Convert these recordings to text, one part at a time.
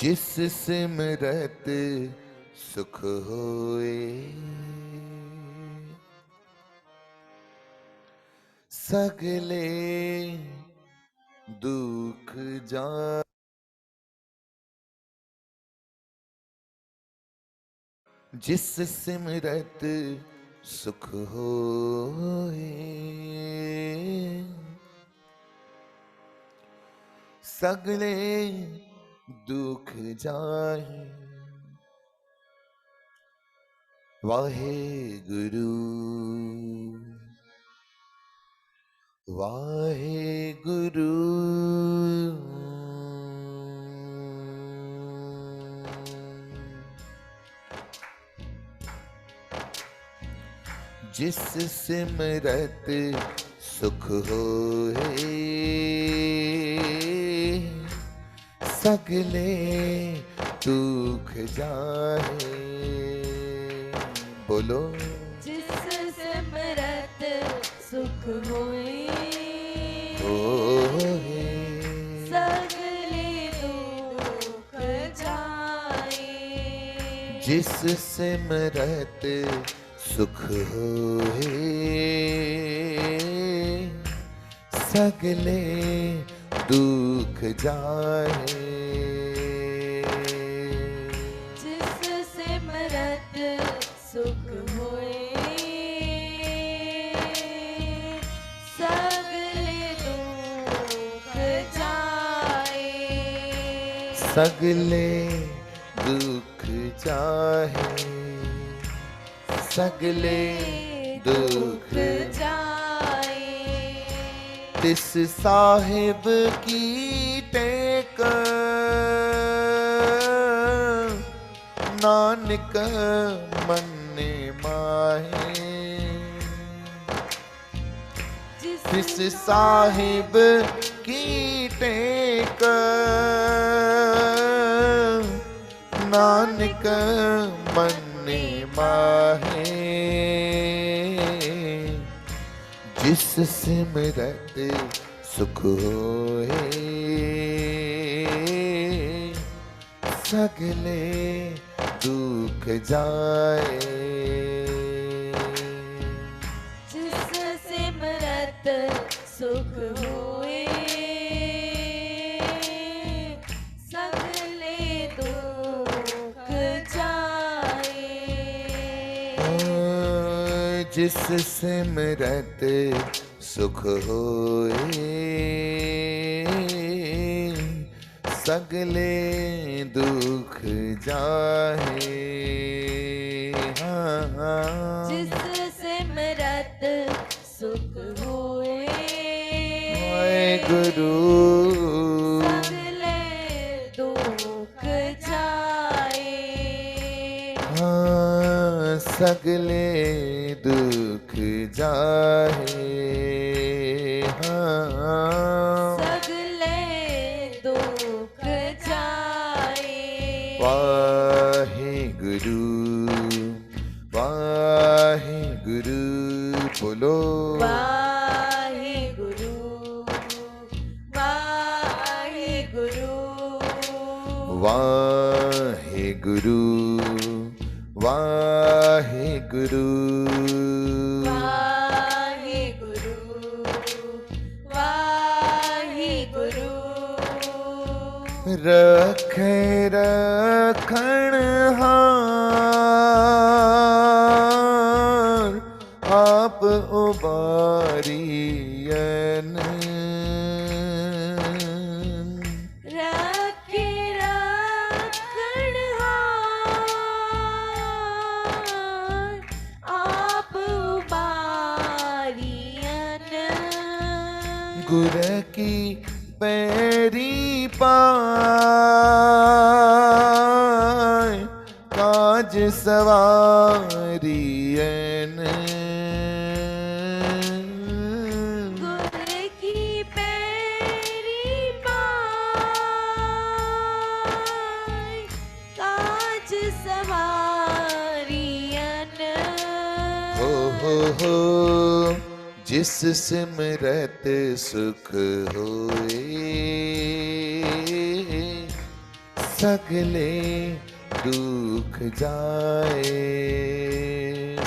जिस सिमरत सुख होए, सगले दुख जाए। जिस सिमरत सुख होए, सगले दुख जाए। वाहे गुरु वाहे गुरु। जिस सिमरत सुख होए, सगले दुख जाए। बोलो जिस सिमरत सुख होए, सगले दुख जाए। जिस सिमरत सुख होए, सगले दुख जाए। जिस सिमरत सुख होए, सगले दुख जाए। सगले दुख जाए, सगले दुख जाए। तिस साहिब की टेक, नानक मन्ने माहे। जिस साहिब की टेक, नानक मन्ने माहे। जिस सिमरत सुख होए, सगले दुख जाए। जिस सिमरत सुख होए, सगले दुख जाए। जिस सिमरत सुख होए, सगले दुख जाए। जिस सिमरत सुख होए, गुरु सगले दुख जाए। सगले दुख जाए। सगले दुख जाए। वाहे गुरु वाहे गुरु। बोलो वाहे गुरु वाहे गुरु। वाहे गुरु वाहे गुरु। वाहे गुरु वाहे गुरु। रखे रखणहार आप उबारियन। रखे रखणहार आप उबारियन। गुर की पैरी पाए काज सवारियन। गुर की पैरी पाए काज सवारियन। हो जिस सिमरत सुख होए, सगले दुख जाए।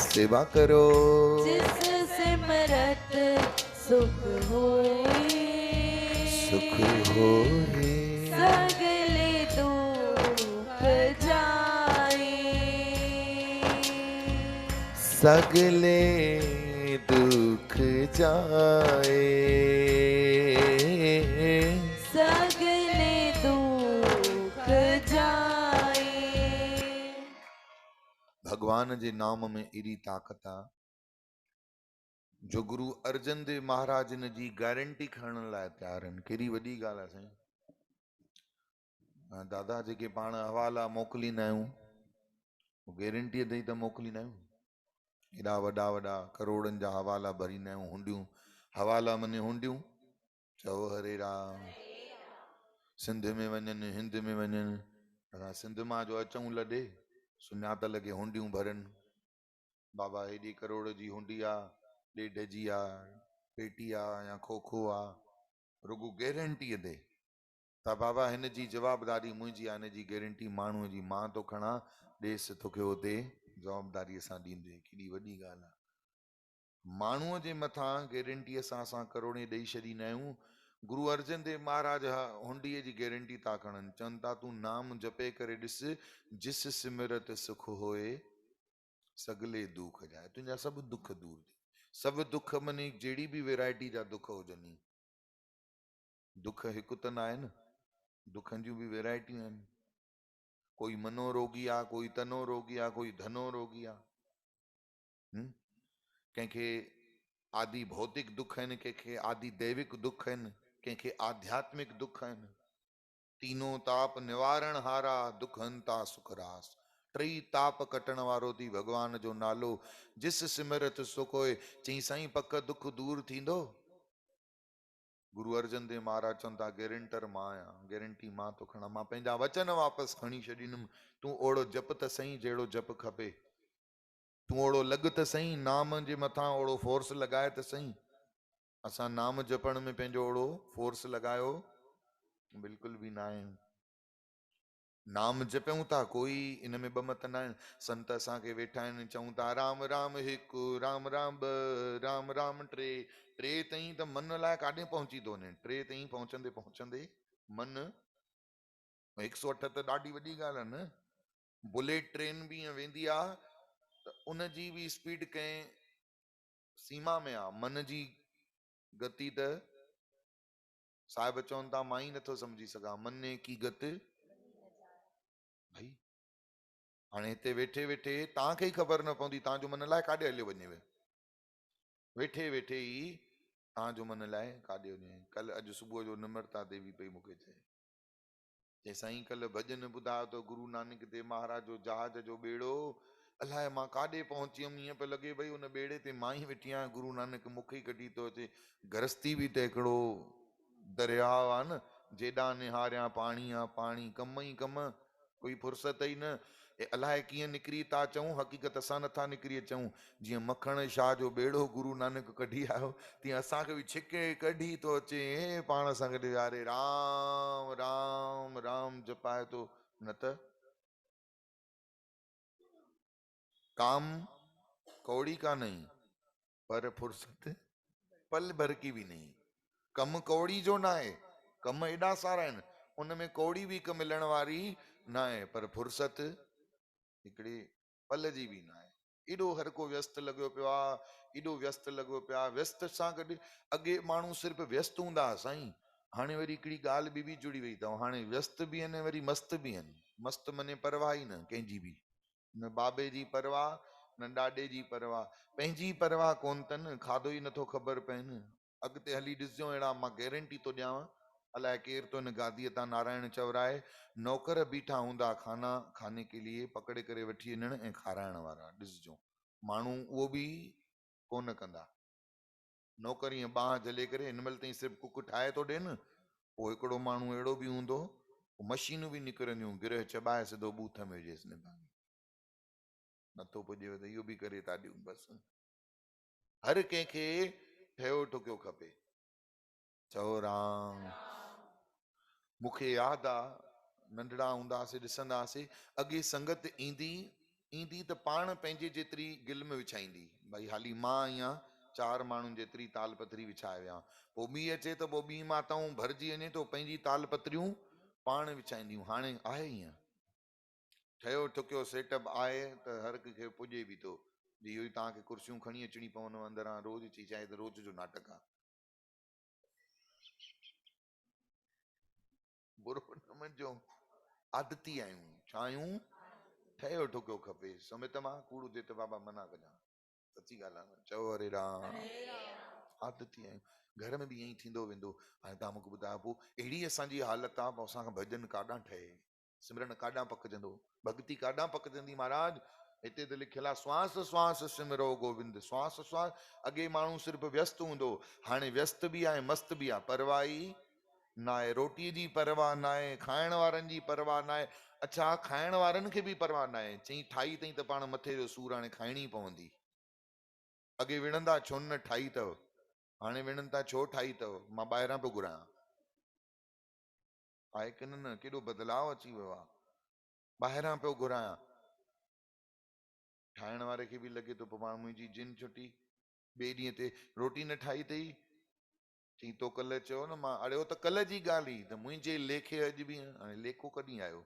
सेवा करो जिस सिमरत सुख होए, सुख होए। सगले दुख जाए। सगले दुख जाए। सगले दुख जाए। भगवान जे नाम में एड़ी ताकत आ जो गुरु अर्जन देव महाराज न जी गारंटी खणण लाइ तैयार आहिनि। केॾी वॾी ॻाल्हि आहे साईं। दादा जेके पाण हवाला मोकिलींदा आहियूं गारंटीअ ॾेई त मोकिलींदा आहियूं। एॾा वॾा वॾा करोड़नि जा हवाला भरींदा आहियूं। हुंडियूं हवाला मने हुंडियूं। चओ हरे राम। सिंध में वञनि हिंद में वञनि, असां सिंध मां जो अचूं लॾे सुञातल खे हुंडियूं भरनि। बाबा हेॾी करोड़ जी हुंडी आहे, ॾेढ जी आहे, पेटी आहे या खोखो आहे, रुगो गारंटीअ ते। त बाबा हिन जी जवाबदारी मुंहिंजी आहे, हिन जी गारंटी माण्हूअ जी मां थो खणा, ॾेसि तोखे उते जवाबदारीअ सां ॾींदे। केॾी वॾी ॻाल्हि आहे। माण्हूअ जे मथां गारंटीअ सां असां करोड़े ॾेई छॾींदा आहियूं। गुरु अर्जन देव महाराज हुंडीअ जी गारंटी था खणनि। चवनि था तूं नाम जपे करे ॾिस, जिस सिमरत सुख होए सगले दुख जाए। तुंहिंजा सभु दुख दूर थी। सभु दुख मनी जहिड़ी बि वैरायटी जा दुख हुजनि, दुख हिकु त न आहे न, दुखनि जूं बि वैरायटियूं आहिनि। कोई मनोरोगी आहे, कोई तनो रोगी आहे, कोई धनो रोगी आहे। कंहिंखे आदि भौतिक दुख आहिनि, कंहिंखे आदि दैविक दुख आहिनि, कंहिंखे आध्यात्मिक दुख आहिनि। तीनों ताप निवारण हारा दुख हंता सुख रास। टई ताप कटण वारो थी भगवान जो नालो। जिस सिमरत सुख होए। चई साईं पक दुख दूर थींदो। गुरु अर्जन देव महाराज चवनि था गारंटर मां आहियां, गारंटी मां थो खणा। मां पंहिंजा वचन वापसि खणी छॾींदुमि। तूं ओड़ो जप त सही जहिड़ो जप खपे। तूं ओड़ो लॻ त सही, नाम जे मथां ओड़ो फोर्स लॻाए त सही। असां नाम जपण में पंहिंजो ओड़ो फोर्स लॻायो बिल्कुलु बि न आहे। नाम जपियूं था, कोई इन में ॿ मत न आहिनि। संत असांखे वेठा आहिनि, चऊं था राम राम हिकु, राम राम ॿ, राम राम टे। टे ताईं त मन लाइ काॾे पहुची थो वञे। टे ताईं पहुचंदे पहुचंदे मन 108 त ॾाढी वॾी ॻाल्हि आहे न। बुलेट ट्रेन बि ईअं वेंदी आहे त उन जी बि स्पीड कंहिं सीमा में आहे। मन जी गति त साहिब चवनि था मां ई नथो सम्झी सघां। मने की गति भाई हाणे हिते वेठे वेठे तव्हांखे ई ख़बर न पवंदी तव्हांजो मन लाइ काॾे हलियो वञेव। वेठे वेठे ई तव्हांजो मन लाइ काॾे वञे। कल्ह अॼु सुबुह जो निम्रता देवी पई मूंखे चए साईं कल्ह भॼन ॿुधायो त गुरु नानक देव महाराज जो जहाज जो ॿेड़ो अलाए मां काॾे पहुची हुयमि। ईअं पियो लॻे भई उन ॿेड़े ते मां ई वेठी आहियां, गुरु नानक मूंखे ई कढी थो अचे। गृहस्थी बि त हिकिड़ो दरियाव आहे न, जेॾां निहारियां पाणी आहे पाणी, कम ई कम, कोई फुर्सत ई न। अलाए कीअं निकिरी था अचूं, हक़ीक़त असां नथा निकिरी अचूं। जीअं मखण शाह जो ॿेड़ो गुरु नानक कढी आयो, तीअं असांखे बि छिके कढी थो अचे। पाण सां गॾु यारे राम राम राम जपाए थो। न त काम कौड़ी का नहीं, पर फुर्सत पल भर की भी नहीं। कम कौड़ी जो ना आहे, कम एॾा सारा आहिनि, उनमें कौड़ी बि हिकु मिलण वारी न आहे, पर फुर्सत हिकिड़े पल जी बि न आहे। एॾो हर को व्यस्त लॻो पियो आहे, एॾो व्यस्त लॻो पियो आहे। व्यस्त सां गॾु अॻे माण्हू सिर्फ़ु व्यस्त हूंदा हुआ साईं, हाणे वरी हिकिड़ी ॻाल्हि बि जुड़ी वई अथव। हाणे व्यस्त बि आहिनि वरी मस्त बि आहिनि। मस्त मने परवाह ई न कंहिंजी बि, न बाबे जी परवाह न ॾाॾे जी परवाह, पंहिंजी परवाह कोन अथनि, खाधो ई नथो ख़बर पवनि। अॻिते हली ॾिसजो अहिड़ा, मां गारंटी थो ॾियांव। अलाए केरु तो हिन गादीअ तां नारायण चवराए, नौकर बीठा हूंदा खाना खाने के लिए, पकड़े करे वठी वञण ऐं खाराइण वारा। ॾिसजो माण्हू उहो बि कोन कंदा। नौकर ईअं बांह झले करे हिन महिल ताईं सिर्फ़ु कुक ठाहे थो ॾियनि, पोइ हिकिड़ो माण्हू अहिड़ो बि हूंदो, मशीनूं बि निकिरंदियूं, गिरह चॿाए सिधो बूथ में विझेसि निभाए। नथो पुॼेव त इहो बि करे था ॾियूं। बसि हर कंहिंखे ठहियो ठुकियो खपे। चओ राम। मूंखे यादि आहे नंढड़ा हूंदासीं ॾिसंदासीं अॻे संगत ईंदी ईंदी त पाण पंहिंजे जेतिरी गिल में विछाईंदी, भई हाली मां आहियां 4 माण्हुनि जेतिरी ताल पत्री विछाए विया, पोइ ॿी अचे त पोइ ॿी माताऊं भरिजी वञे तो पंहिंजी ताल पत्रियूं पाण विछाईंदियूं। हाणे आहे ईअं ठहियो ठुकियो सेटअप आहे त हर कंहिंखे पुॼे बि थो। इहो ई तव्हांखे कुर्सियूं खणी अचणी पवंदव अंदरां रोज़ चई चाहे त रोज़ जो नाटक आहे। बुरो न मञिजो, आदती आहियूं, छा आहियूं? ठहियो ठुकियो खपे। सुमित मां कूड़ हुजे त बाबा मना कजां, सची ॻाल्हि आहे न। चओ हरे राम। आदती आहियूं, घर में बि ईअं ई थींदो वेंदो। हाणे तव्हां मूंखे ॿुधायो, पोइ अहिड़ी असांजी हालत आहे, पोइ असांखां भॼन काॾां ठहे, सिमरन काॾां पकिजंदो, भक्ति काॾां पकिजंदी महाराज। हिते त लिखियल आहे श्वास श्वास सिमरो गोविंद, श्वास श्वास। अॻे माण्हू सिर्फ़ु व्यस्त हूंदो, हाणे व्यस्त बि आहे मस्त बि आहे, परवाह ई न आहे। रोटीअ जी परवाह न आहे, खाइण वारनि जी परवाह न आहे। अच्छा, खाइण वारनि खे बि परवाह न आहे, चई ठाही अथई त पाण मथे जो सूर हाणे खाइणी पवंदी। अॻे विणंदा छो न ठाही अथव, हाणे विणनि था छो ठाही अथव, मां ॿाहिरां पियो घुरायां। आहे की न? केॾो बदिलाव अची वियो आहे, ॿाहिरां पियो घुरायां। ठाहिण वारे खे बि लॻे थो पोइ मां मुंहिंजी जिन छुटी, ॿिए ॾींहं ते रोटी न ठाही अथई, चई तो कल्ह चयो न मां, अड़े त कल्ह जी ॻाल्हि हुई, त मुंहिंजे लेखे अॼु बि। हाणे लेखो कॾहिं आयो?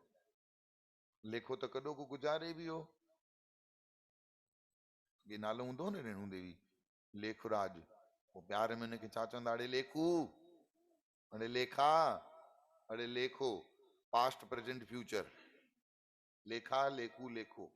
लेखो त कॾो को गुज़ारे बि हो। ये नालो हूंदो न रेणू देवी, लेखराज। पोइ प्यार में हुनखे छा चवंदा? अड़े लेखू, अड़े लेखा, अड़े लेखो, पास्ट प्रेजेंट फ्यूचर, लेखा लेखू लेखो।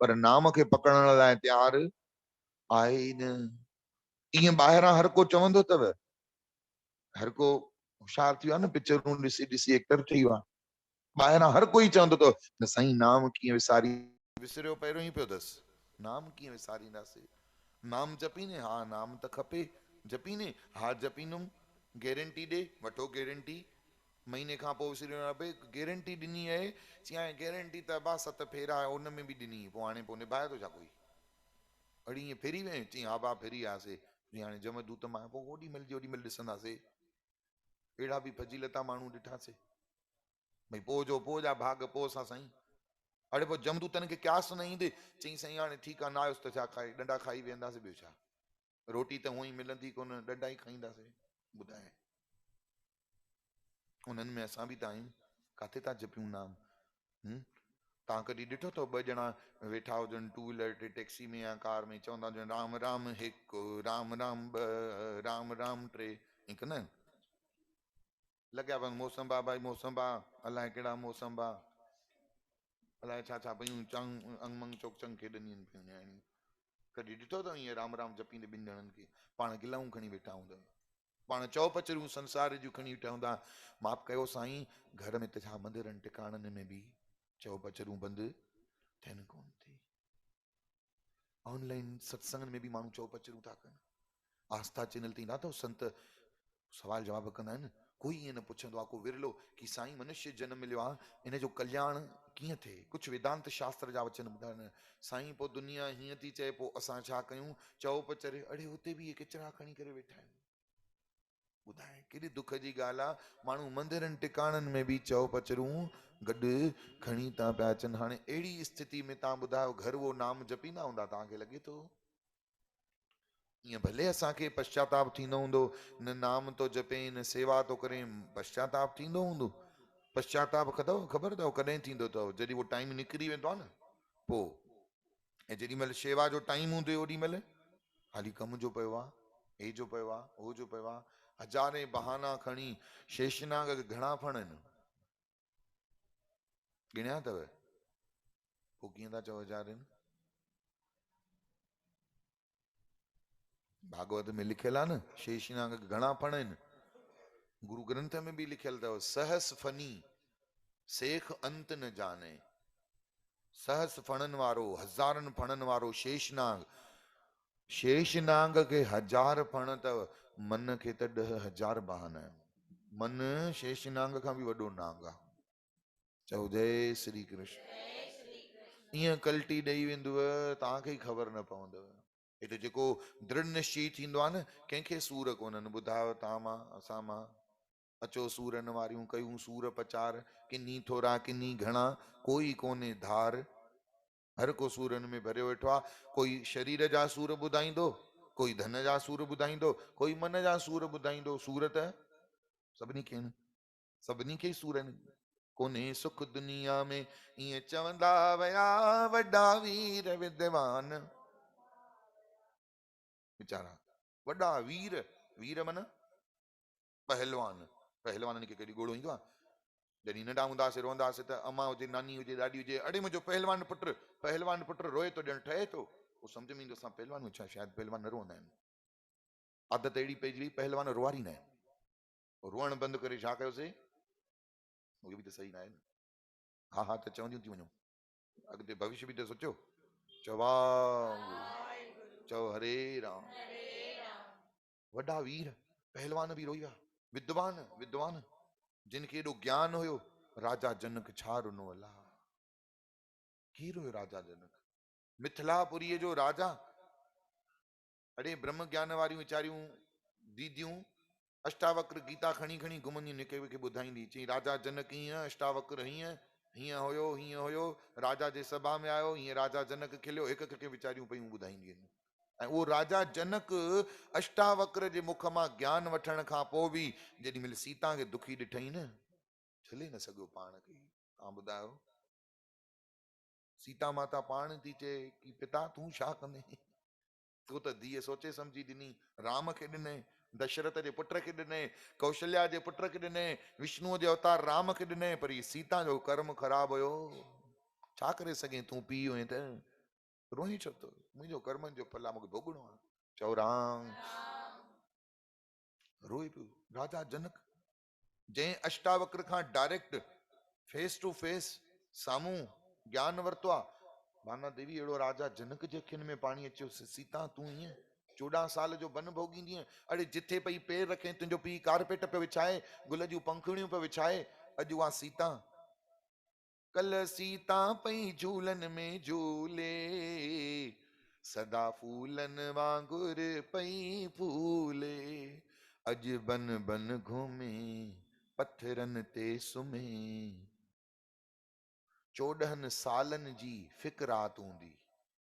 पर नाम खे पकड़ण लाइ तैयार आहे ई न। ईअं ॿाहिरां हर को चवंदो अथव, हर को होशियार थी वियो आहे न, पिक्चरूं ॾिसी ॾिसी एक्टर ठही वियो आहे। ॿाहिरां हर कोई चवंदो अथव त साईं नाम कीअं विसारी, विसरियो पहिरियों ई पियो अथसि, नाम कीअं विसारींदासीं। नाम जपीने, हा नाम त खपे, जपीने, हा जपींदुमि। गारंटी ॾे, वठो गारंटी। महीने खां पोइ विसरी वञो, गारंटी ॾिनी आहे, चई गारंटी त बा 7 फेरा आहे, उन में बि ॾिनी, पोइ हाणे पोइ निभाए थो छा कोई? अड़ी ईअं फिरी वञे, चई हा बा फिरी आयासीं, हाणे जमदूत मां पोइ ओॾी महिल जी ओॾी महिल ॾिसंदासीं। अहिड़ा बि फजीलता माण्हू ॾिठासीं भई पोइ जो पोइ जा भाग पोइ सां साईं। अड़े पोइ जमदूतनि खे क्यास न ईंदे, चई साईं हाणे ठीकु आहे, न आयुसि त छा खाए, डंडा खाई वेंदासीं, ॿियो छा, रोटी त हूअं ई मिलंदी कोन, डंडा ई खाईंदासीं। ॿुधाए उन्हनि में असां बि त आहियूं, किथे था जपियूं नाम। तव्हां कॾहिं ॾिठो अथव ॿ ॼणा वेठा हुजनि टू व्हीलर ते, टैक्सी में या कार में, चवंदा हुजनि राम राम हिकु, राम राम ॿ, राम राम टे, ईअं कंदा आहिनि। लॻिया पिया मौसम्बा भाई मौसम्बा, अलाए कहिड़ा मौसम्बा, अलाए छा छा पयूं चंग अंग मंग चोक चंग खेॾंदियूं आहिनि पियूं नियाणियूं। कॾहिं ॾिठो अथव ईअं राम राम जपींदे ॿिनि ॼणनि खे? पाण गिलाऊं खणी वेठा हूंदा, पाण चौपचरियूं संसार जूं खणी वेठा हूंदा। माफ़ कयो साईं, घर में त छा मंदिरनि टिकाणनि में बि चौपचरियूं बंदि थियनि कोन थी। ऑनलाइन सत्संगनि में बि माण्हू चौपचरियूं था कनि। आस्था चैनल ते ईंदा अथव संत, सवाल जवाब कंदा आहिनि। कोई ईअं न पुछंदो आहे, को विरलो, की साईं मनुष्य जन्म मिलियो आहे, इन जो कल्याण कीअं थिए। कुझु वेदांत शास्त्र जा वचन ॿुधाइनि, साईं पोइ दुनिया हीअं थी चए, पोइ असां छा कयूं, चौपचरे। अड़े हुते बि इहे किचरा खणी करे वेठा आहिनि। ॿुधाए केॾी दुख जी ॻाल्हि आहे, माण्हू मंदिरनि टिकाणनि में बि चौपचरूं गॾु खणी था पिया अचनि। हाणे अहिड़ी स्थिति में तव्हां ॿुधायो, घर उहो नाम जपींदा हूंदा, तव्हांखे लॻे थो? ईअं भले असांखे पश्चाताप थींदो हूंदो, न नाम थो जपे न सेवा थो करे, पश्चाताप थींदो हूंदो। पश्चाताप ख़बर अथव कॾहिं थींदो अथव? जॾहिं उहो टाइम निकिरी वेंदो आहे न, पोइ। ऐं जेॾी महिल शेवा जो टाइम हूंदो ओॾी महिल हाली कम जो पियो आहे, हे जो पियो आहे, हो जो पियो आहे, हज़ारे बहाना खणी। शेषनाग घणा फण आहिनि गिणिया अथव? पोइ कीअं था चओ हज़ार आहिनि? भागवत में लिखियल आहे न, शेषनाग घणा फण आहिनि। गुरु ग्रंथ में बि लिखियल अथव, सहस फनी सेख अंत न जाने। सहस फणनि वारो, हज़ारनि फणनि वारो शेषनाग। शेषनाग खे 1000 फण अथव, मन खे त 10,000 बहाना आहिनि। मन शेषनाग खां बि वॾो नाग आहे। चओ जय श्री कृष्ण। ईअं कल्टी ॾेई वेंदव, तव्हांखे ई ख़बर न पवंदव। हिते जेको दृढ़ निश्चय थींदो आहे न, कंहिंखे सूर कोन्हनि। ॿुधायो तव्हां मां, असां मां। अचो सूरनि वारियूं कयूं सूर पचार, किनी थोरा किनी घणा, कोई कोन्हे धार। हर को सूरनि में भरियो वेठो आहे। कोई शरीर जा सूर ॿुधाईंदो, कोई धन जा सूर ॿुधाईंदो, कोई मन जा सूर ॿुधाईंदो। सूर त सभिनी खे आहिनि, सभिनी खे ई सूर आहिनि। कोन्हे सुख दुनिया में, ईअं चवंदा विया वॾा वीर विद्वान। वीचारा वॾा वीर, वीर मन पहलवान। पहलवाननि खे कॾहिं ॻोड़ो ईंदो आहे? जॾहिं नंढा हूंदासीं रोंदासीं त अम्मा हुजे, नानी हुजे, ॾाॾी हुजे, अड़े मुंहिंजो पहलवान पुटु रोए थो, ॼण ठहे थो। पोइ सम्झ में ईंदो असां पहलवान छा, शायदि पहलवान न रोअंदा आहिनि। आदत अहिड़ी पइजी वई, पहलवान रोआरींदा आहिनि। रोअण बंदि करे छा कयोसीं? उहे बि त सही न आहे न। हा हा त चवंदियूं थी वञूं, अॻिते भविष्य बि त सोचियो। चओ वाह, चओ हरे राम। वॾा वीर पहलवान बि रोई विया। विद्वान विद्वान जिन खे एॾो ज्ञान हुयो। राजा जनक छा रुनो अला? केरु हुयो राजा जनक? मिथिलापुरीअ जो राजा। अड़े ब्रह्म ज्ञान वारियूं वीचारियूं दीदियूं अष्टावक्र गीता खणी खणी घुमंदियूं, निके खे ॿुधाईंदी। चई राजा जनक हीअं, अष्टावक्र हीअं, हीअं हुयो, हीअं हुयो। राजा जे सभा में आयो, हीअं राजा जनक खिलियो। हिक खे वीचारियूं पयूं ॿुधाईंदियूं आहिनि। ऐं उहो राजा जनक अष्टावक्र जे मुख मां ज्ञान वठण खां पोइ बि जेॾी महिल सीता खे दुखी ॾिठई न, छले न सघियो पाण खे। तव्हां ॿुधायो, सीता माता पाण थी चए कि पिता तूं छा कंदे? तूं त धीअ सोचे सम्झी ॾिनी, राम खे ॾिने, दशरथ जे पुट खे ॾिने, कौशल्या जे पुट खे ॾिने, विष्णुअ जे अवतार राम खे ॾिने, पर ही सीता जो कर्म ख़राब हुयो। छा करे सघे, तूं पीउ हुए त रोई छो तो? मुंहिंजो कर्मनि जो फल आहे, मूंखे भोगणो आहे। चओ राम। रोई पियो राजा जनक, जंहिं अष्टावक्र खां डायरेक्ट फेस टू फेस साम्हूं ज्ञान वरितो आहे। माना देवी अहिड़ो राजा जनक जे अखियुनि में पाणी अचियो। सीता तूं हीअं 14 साल जो बन भोगींदीअं। अड़े जिथे पई पेर रखे, तुंहिंजो पीउ कारपेट पियो विछाए, गुल जूं पंखुड़ियूं पियो विछाए। अॼु उहा सीता, कल सीता पई झूलन में झूले, सदा फूलन वांगुर पई फूले। अज बन बन घूमे पत्थरनि ते सुम्हे। 14 सालनि जी फिकरात हूंदी।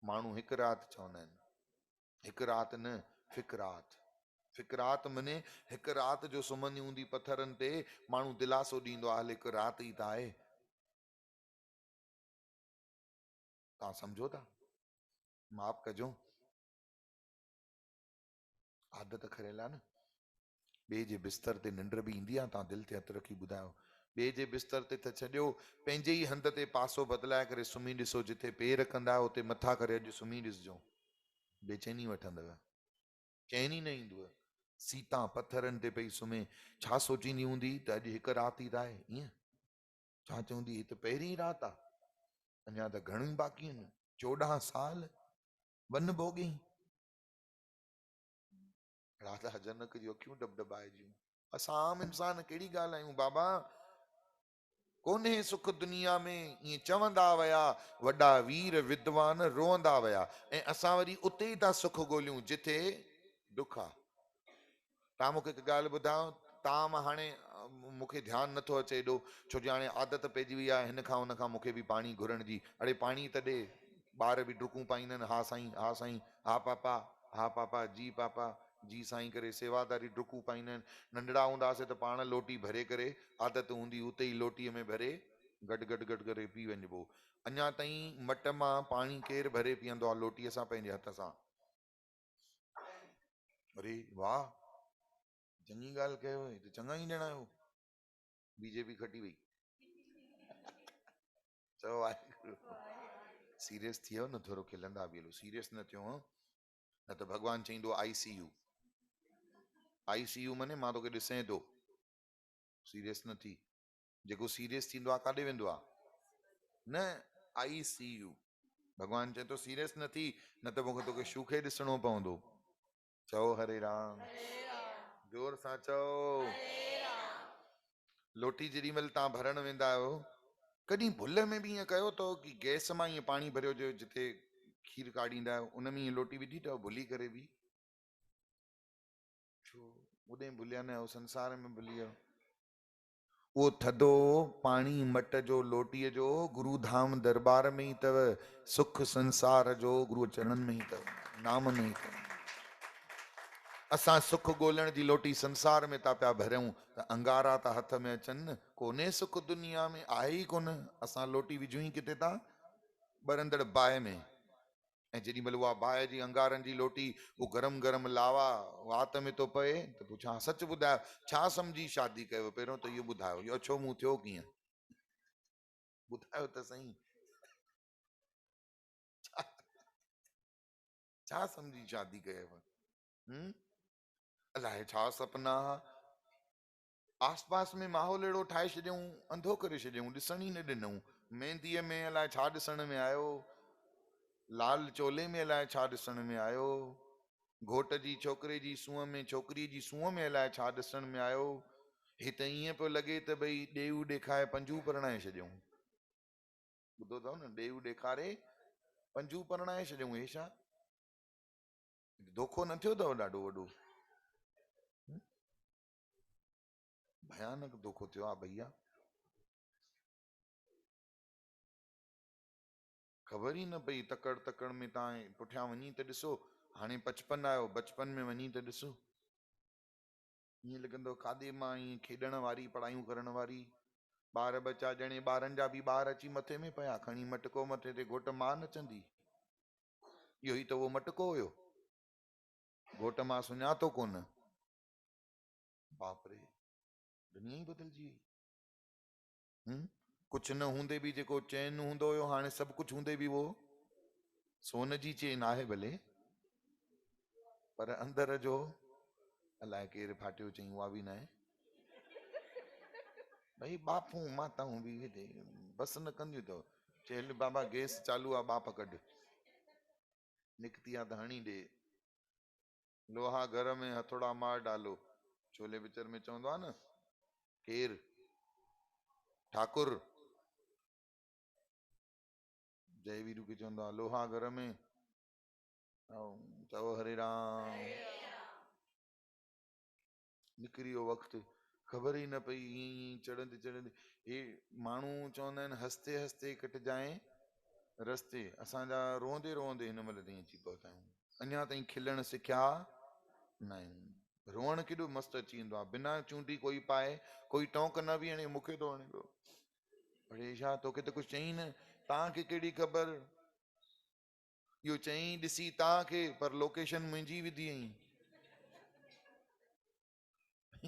माण्हू हिकु राति चवंदा आहिनि, हिकु राति न, फिकरात। फिकरात मने हिकु राति जो सुम्हंदी हूंदी पत्थरनि ते। माण्हू दिलासो ॾींदो आहे, हल हिकु राति ई त आहे। तव्हां सम्झो था? माफ़ कजो, आदत खरियल आहे न। ॿिए जे बिस्तर ते निंड बि ईंदी आहे? तव्हां दिलि ते हथु रखी ॿुधायो। ॿिए जे बिस्तर ते त छॾियो, पंहिंजे ई हंध ते पासो बदिलाए करे सुम्ही ॾिसो। जिथे पेर कंदा आहियो उते मथा करे अॼु सुम्ही ॾिसिजो, बेचैनी वठंदव, चैन ई न ईंदव। सीता पत्थरनि ते पई सुम्हे, छा सोचींदी हूंदी त अॼु हिकु राति ई त आहे? ईअं छा चवंदी, ही त पहिरीं राति आहे, अञा त घणियूं बाक़ी आहिनि, 14 साल वन भोॻी। राधा जनक जी अखियूं डबडबाए जूं। असां आम इंसान कहिड़ी ॻाल्हि आहियूं बाबा। कोन्हे सुख दुनिया में, ईअं चवंदा विया वॾा वीर विद्वान, रोअंदा विया। ऐं असां वरी उते ई था सुख ॻोल्हियूं जिथे दुख आहे। तव्हां मूंखे हिकु ॻाल्हि ॿुधायो, तव्हां मां हाणे मूंखे ध्यानु नथो अचे एॾो, छो जो हाणे आदत पइजी वई आहे हिन खां हुन खां मूंखे बि पाणी घुरण जी। अड़े पाणी त ॾे। ॿार बि डुकूं पाईंदा आहिनि, हा साईं, हा साईं, हा पापा, हा पापा, जी पापा, जी साईं करे सेवादारी डुकूं पाईंदा आहिनि। नंढड़ा हूंदासीं त पाण लोटी भरे करे, आदत हूंदी उते ई लोटीअ में भरे गॾु गॾु गॾु करे पी वञिबो। अञा ताईं मट मां पाणी केरु भरे पीअंदो आहे लोटीअ सां, पंहिंजे हथ सां? अरे वाह, चङी ॻाल्हि कयो, त चङा ई ॼणा आहियो। बीजेपी खटी वई। चओ वाहेगुरु। सीरियस थी वियो न, थोरो खिलंदा बि हलो, सीरियस न थियो हं? न त भॻवानु चईंदो ICU। ICU माने मां तोखे ॾिसें थो, सीरियस न थी। जेको सीरियस थींदो आहे काॾे वेंदो आहे? न, ICU। भॻवानु चए थो सीरियस न थी, न त मूंखे तोखे शूखे ॾिसणो पवंदो। चओ हरे राम, जोर सां चओ। लोटी जेॾी महिल तव्हां भरण वेंदा आहियो, कॾहिं भुल में बि ईअं कयो अथव कि गैस मां ईअं पाणी भरियो हुजे जिथे खीर काढ़ींदा आहियो, उन में ईअं लोटी विधी अथव भुली करे बि? छो ओॾे भुलिया न आहियो, संसार में भुली वियो। उहो थधो पाणी मट जो लोटीअ जो गुरु धाम दरबार में ई अथव। सुख संसार जो गुरू चरणनि में ई अथव, नाम में ई अथव। असां सुख ॻोल्हण जी लोटी संसार में था पिया भरियूं, त अंगारा था हथ में अचनि न। कोन्हे सुख दुनिया में, आहे ई कोन। असां लोटी विझूं ई किथे था? ॿरंदड़ बाहि में। ऐं जेॾी महिल उहा बाहि जी अंगारनि जी लोटी, उहो गरम गरम लावा वात में थो पए, त पोइ छा सच ॿुधायो, छा सम्झी शादी कयो? पहिरियों त इहो ॿुधायो, इहो अछो मुंहुं थियो कीअं? ॿुधायो त सही, छा सम्झी शादी कयव? अलाए छा सपना। आस पास में माहौल अहिड़ो ठाहे छॾियऊं, अंधो करे छॾियऊं, ॾिसण ई न ॾिनऊं। मेहंदीअ में अलाए छा ॾिसण में आयो, लाल चोले में अलाए छा ॾिसण में आयो, घोट जी छोकिरे जी सूंहं में, छोकिरीअ जी सूंहं में अलाए छा ॾिसण में आयो। ही त ईअं पियो लॻे त भई ॾेऊ ॾेखारे पंजू परणाए छॾियऊं। ॿुधो अथव न, ॾेऊ ॾेखारे पंजू परणाए छॾियऊं। हे छा धोखो न थियो अथव ॾाढो वॾो? भयानक धोखो थियो आहे भैया। ख़बर ई न पई, तकड़ तकड़ में तव्हां पुठियां वञी त ॾिसो, हाणे 55 आयो, बचपन में वञी त ॾिसो। ईअं लॻंदो खाधे मां ईअं खेॾण वारी, पढ़ाइयूं करण वारी। ॿार बच्चा ॼणे ॿारनि जा बि ॿार अची मथे में पिया, खणी मटको मथे ते, घोट मां नचंदी। इहो ई त उहो मटको हुयो, घोट मां सुञातो कोन। बाप रे, दुनिया ई बदिलजी वई। कुझु न हूंदे बि जेको चैन हूंदो हुयो, हाणे सभु कुझु हूंदे बि वो सोन जी चेन आहे भले, पर अंदर जो अलाए केरु फाटियो चई, उहा बि न आहे। भई बापूं माताऊं बि हिते बसि न कंदियूं अथव। चल बाबा गैस चालू आहे, बाप कढ, निकिती आहे त हणी ॾे। लोहा घर में हथोड़ा मार डालो, छोले पिक्चर में चवंदो आहे न, केरु ठाकुर जयवीरू खे चवंदो आहे लोहा घर में, चओ हरे राम। निकिरी वियो वक़्तु, ख़बर ही न पई, ईअं चढ़ंदे चढ़ंदे हे माण्हू चवंदा आहिनि हंसते हंसते कटिजाए रस्ते, असांजा रोंदे रोंदे हिन महिल ताईं अची पहुता आहियूं, अञा ताईं खिलण सिखिया न आहियूं। रोअण केॾो मस्तु अची वेंदो आहे, बिना चूंडी कोई पाए, कोई टोंक न बि हणे, मूंखे थो हणे पियो, अड़े छा तोखे त कुझु चई न, तव्हांखे कहिड़ी ख़बर, इहो चई ॾिसी तव्हांखे पर लोकेशन मुंहिंजी विधी हुई।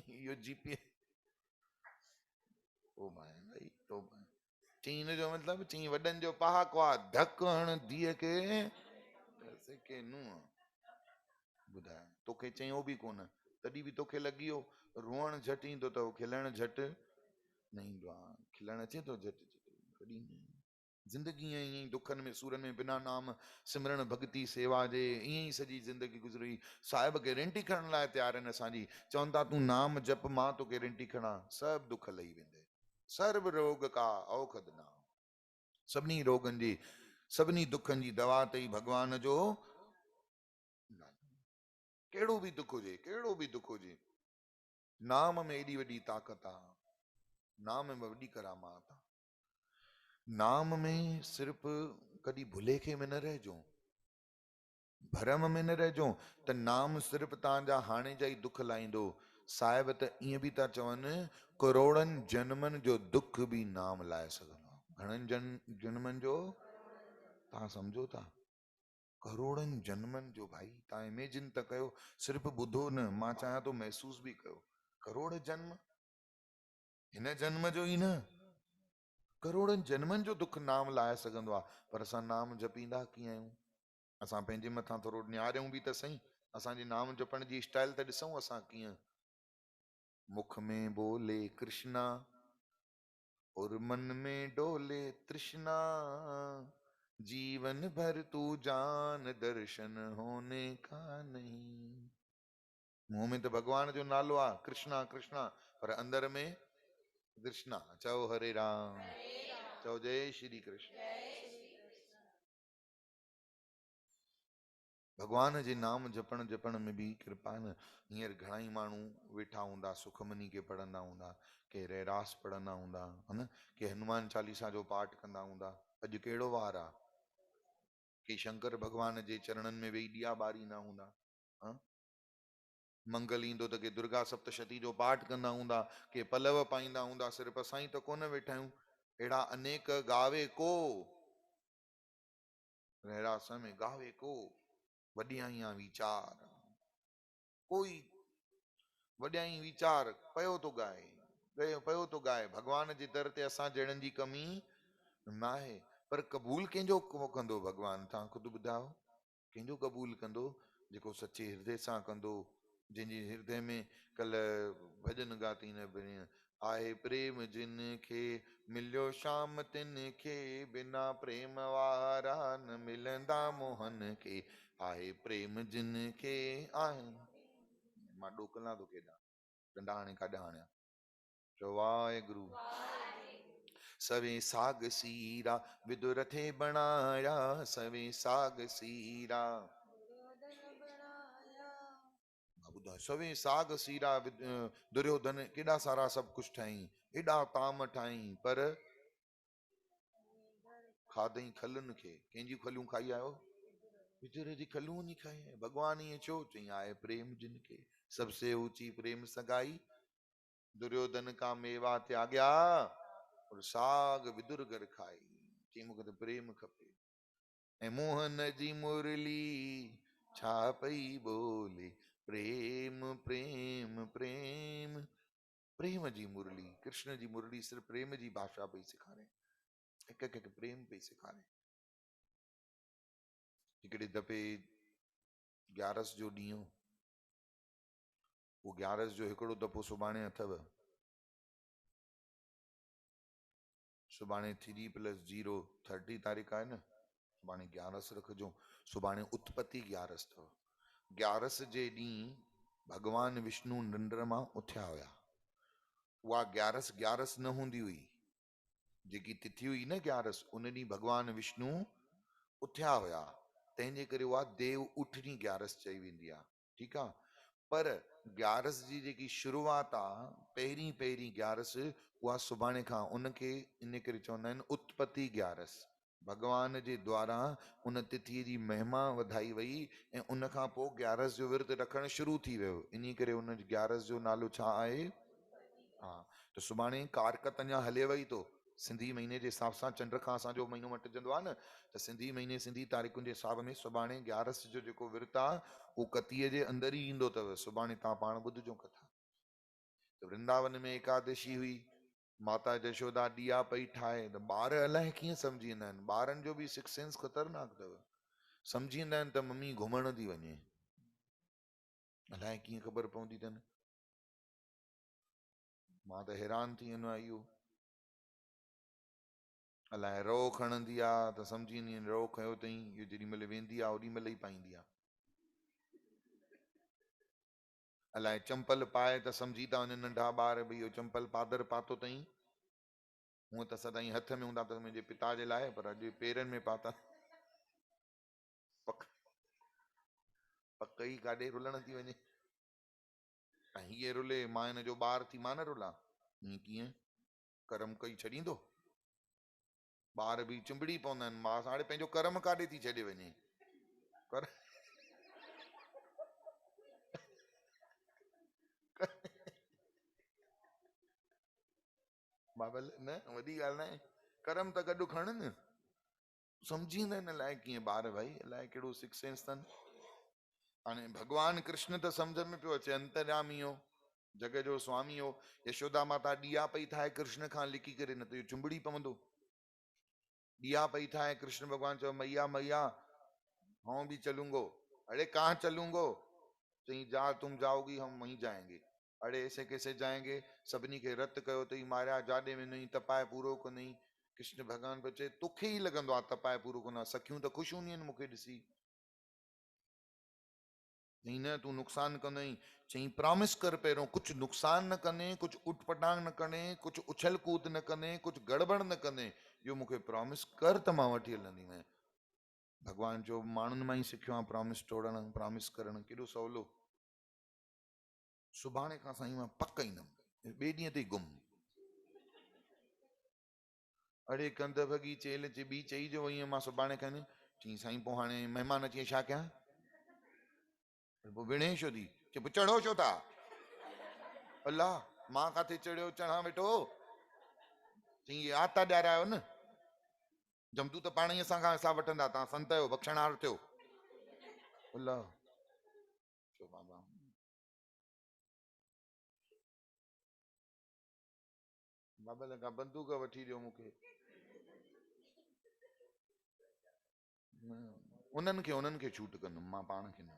इहो जीपीएस ओ भाई तो चई हिन जो मतिलबु चई वॾनि जो पहाको आहे, धक हण धीअ खे के नुंहुं, ॿुधाए तोखे चयो बि कोन, तॾहिं बि तोखे लॻी वियो रोअण झटि ईंदो अथव, खिलण झटि न ईंदो आहे। खिलण अचे थो झटि झटि, कॾहिं न। ज़िंदगी ईअं ई दुखनि में सूरनि में बिना नाम सिमरण भक्ति सेवा जे ईअं ई सॼी ज़िंदगी गुज़री। साहिब गारंटी खणण लाइ तयारु आहिनि असांजी, चवनि था तूं नाम जप, मां तो गारंटी खणा, सभु दुख लही वेंदे, सर्व रोग का औखद नाम, सभिनी रोगनि जी सभिनी दुखनि जी दवा अथई भॻवान जो नाम। कहिड़ो बि दुख हुजे, कहिड़ो बि दुख हुजे, नाम में एॾी वॾी ताक़त आहे, नाम में वॾी करामात आहे। नाम में सिर्फ़ु कॾहिं भुलेखे में न रहिजो, भरम में न रहिजो त नाम सिर्फ़ु तव्हांजा हाणे जा ई दुख लाहींदो। साहिब त ईअं बि था चवनि करोड़नि जन्मनि जो दुख बि नाम लाहे सघंदो आहे। घणनि जन्मनि जो तव्हां सम्झो था, करोड़नि जन्मनि जो, भाई तव्हां इमेजिन त कयो, सिर्फ़ु ॿुधो न, मां चाहियां थो महसूस बि कयो, करोड़ जन्म, हिन जन्म जो ई न, करोड़नि जन्मनि जो दुख नाम लाहे सघंदो आहे। पर असां नाम जपींदा कीअं आहियूं, असां पंहिंजे मथां थोरो निहारियूं बि त सही, असांजे नाम जपण जी स्टाइल त ॾिसूं असां कीअं। मुख में बोले कृष्णा और मन में डोले तृष्णा, जीवन भर तू जान दर्शन होने का नहीं। मुंह में तो भगवान जो नालो आहे कृष्णा कृष्णा, पर अंदर में कृष्णा। चओ हरे राम, चओ जय श्री कृष्ण। भगवान जे नाम जपण जपण में बि कृपा न। हींअर घणा ई माण्हू वेठा हूंदा, सुखमनी के पढ़ंदा हूंदा, के रहरास पढ़ंदा हूंदा, है न, के हनुमान चालीसा जो पाठ कंदा हूंदा। अॼु कहिड़ो वार आहे, के शंकर भगवान जे चरणनि में वेही ॾिया ॿारींदा हूंदा, हाँ? मंगल ईंदो त के दुर्गा सप्तशती जो पाठ कंदा हूंदा, के पलव पाईंदा हूंदा। सिर्फ़ु असां ई त कोन वेठा आहियूं, अहिड़ा अनेक गावे को, रहरास में गावे को वॾियाईं वीचार, कोई वॾियाई वीचार पयो थो ॻाए, पयो थो ॻाए। भॻवान जे दर ते असां जहिड़नि जी कमी न आहे, पर क़बूल कंहिंजो कंदो भॻवान, तव्हां ख़ुदि ॿुधायो, कंहिंजो क़बूल कंदो? जेको सचे हृदय सां कंदो, जंहिंजे हृदय में कल्ह भॼन ॻाती न भेण, आहे प्रेम जिन खे मिलियो शाम तिन खे, बिना प्रेम वारा न मिलंदा मोहन खे, आहे प्रेम जिन खे आहे। मां ॾोकलां थो केॾा, डंडा हाणे काॾा हाणिया, चओ वाहेगुरु। सवे साग सीरा विदुर थे बणाया, सवे साग सीरा, सवे साग सीरा दुर्योधन केॾा सारा सभु कुझु ठाई, एॾा ताम ठाई, पर खाधई खलुनि खे। कंहिंजी खलियूं खाई आयो? विदुर जी खलियूं नहीं खाई है। भगवान ये छो चई, आए प्रेम जिनके, सबसे ऊंची प्रेम सगाई, दुर्योधन का मेवा त्याग्या और साग विदुर घर खाई। चई मूंखे त प्रेम खपे। ऐं मोहन जी मुरली छा पई बोले, प्रेम प्रेम प्रेम, प्रेम जी मुरली, कृष्ण जी मुरली सिर्फ़ प्रेम जी भाषा पई सेखारे, हिक हिक प्रेम पई सेखारे। हिकिड़े दफ़े ग्यारस जो ॾींहुं, वो ग्यारस जो हिकिड़ो दफ़ो सुभाणे अथव, सुभाणे 3+0 30 तारीख़ आहे न, सुभाणे ग्यारस रखिजो, सुभाणे उत्पत्ति ग्यारस अथव। ग्यारस जे ॾींहुं भगवान विष्णु निंड मां उथिया हुया। उहा ग्यारस ग्यारस न हूंदी हुई, जेकी तिथि हुई न ग्यारस, उन ॾींहुं भगवान विष्णु उथिया हुया, तंहिंजे करे उहा देव उठनी ग्यारस चई वेंदी आहे, ठीकु आहे। पर ग्यारस जी जेकी शुरुआत आहे, पहिरीं पहिरीं ग्यारस, उहा सुभाणे खां, उनखे इन करे चवंदा आहिनि उत्पत्ति ग्यारस। भगवान जे द्वारा उन तिथीअ जी महिमा वधाई वई ऐं उन खां पोइ ग्यारस जो विर्त रखणु शुरू थी वियो। इन करे उन ग्यारस जो नालो छा आहे? हा, त सुभाणे कारकत अञा हले वई तो। सिंधी महीने जे हिसाब सां चंड खां असांजो महीनो मटिजंदो आहे न, त सिंधी महीने सिंधी तारीख़ुनि जे हिसाब में सुभाणे ग्यारस जो जेको विर्त आहे उहो कतीअ जे अंदर ई ईंदो अथव। सुभाणे तव्हां पाण ॿुधिजो कथा। त वृंदावन में एकादशी हुई, माता यशोदा ॾिया पई ठाहे, त ॿार अलाए कीअं सम्झी वेंदा आहिनि। ॿारनि जो बि सिक्स सेंस ख़तरनाक अथव। सम्झी वेंदा आहिनि त मम्मी घुमण थी वञे, अलाए कीअं ख़बर पवंदी अथनि। मां त हैरान थी वेंदो आहियां। इहो अलाए रो खणंदी आहे त सम्झी वेंदी आहिनि रो खयो अथई, इहो जेॾी महिल वेंदी आहे ओॾी महिल ई पाईंदी आहे। अलाए चंपल पाए त सम्झी था वञनि नंढा ॿार भई इहो चंपल पादर पातो अथई। हूअं त सदाईं हथ में हूंदा अथसि मुंहिंजे पिता जे लाइ, पर अॼु पेरनि में पाता। पक पक ई काॾे रुलण थी वञे। ऐं हीअ रुले, मां हिन जो ॿार थी मां न रुलां? हीअं कीअं? कर्म कई छॾींदो? ॿार बि चिंबड़ी पवंदा आहिनि। मां हाणे पंहिंजो कर्म काॾे थी छॾे वञे? कर बाबल न वॾी ॻाल्हि न आहे, कर्म त गॾु खण न। सम्झींदा आहिनि अलाए कीअं ॿार भाई, अलाए कहिड़ो सिक्स सेंस अथनि। हाणे भॻवानु कृष्ण त सम्झ में पियो अचे, अंतर्यामी हो, जग जो स्वामी हो। यशोदा माता ॾिया पई ठाहे कृष्ण खां लिकी करे, न त इहो चुंबड़ी पवंदो। ॾिया पई ठाहे, कृष्ण भॻवानु चयो मैया मैया हम भी चलूंगो। अरे कहाँ चलूंगो? चई जा तुम जाओगी हम वहीं जाएंगे। अरे ऐसे कैसे जाएंगे? सभिनी खे रत कयो अथई, मारिया, जाॾे वेंदई तपाए पूरो कंदई। कृष्ण भॻवानु पियो चए तोखे ई लॻंदो आहे तपाए पूरो कंदो आहे, सखियूं त ख़ुशि हूंदियूं आहिनि मूंखे ॾिसी। चई न तूं नुक़सान कंदई। चई प्रॉमिस कर पहिरियों, कुझु नुक़सान न कंदे, कुझु उटपटांग न कंदे, कुझु उछल कूद न कंदे, कुझु गड़बड़ न कंदे, इहो मूंखे प्रॉमिस कर त मां वठी हलंदीमांइ। भॻवान जो माण्हुनि मां ई सिखियो आहे प्रॉमिस तोड़णु, प्रॉमिस करणु केॾो सवलो। सुभाणे खां साईं मां पक ईंदुमि, ॿिए ॾींहं ते गुम। अड़े कंद भॻी चेल चे ॿी चई जो वई मां सुभाणे खां। चई साईं पोइ हाणे महिमान अची छा कयां? पोइ विणे छो थी? चए पोइ चढ़ो छो था? अल्लाह, मां किथे चढ़ियो चढ़ा वेठो? चई इहे आता ॾियारायो न, जमदू त पाण ई असां खां हिसाब वठंदा, तव्हां संत आहियो, बख़्शणार थियो। अल्लाह चो बाबा बाबा लॻा बंदूक वठी ॾियो मूंखे। उन्हनि खे छूट कंदुमि मां, पाण खे न।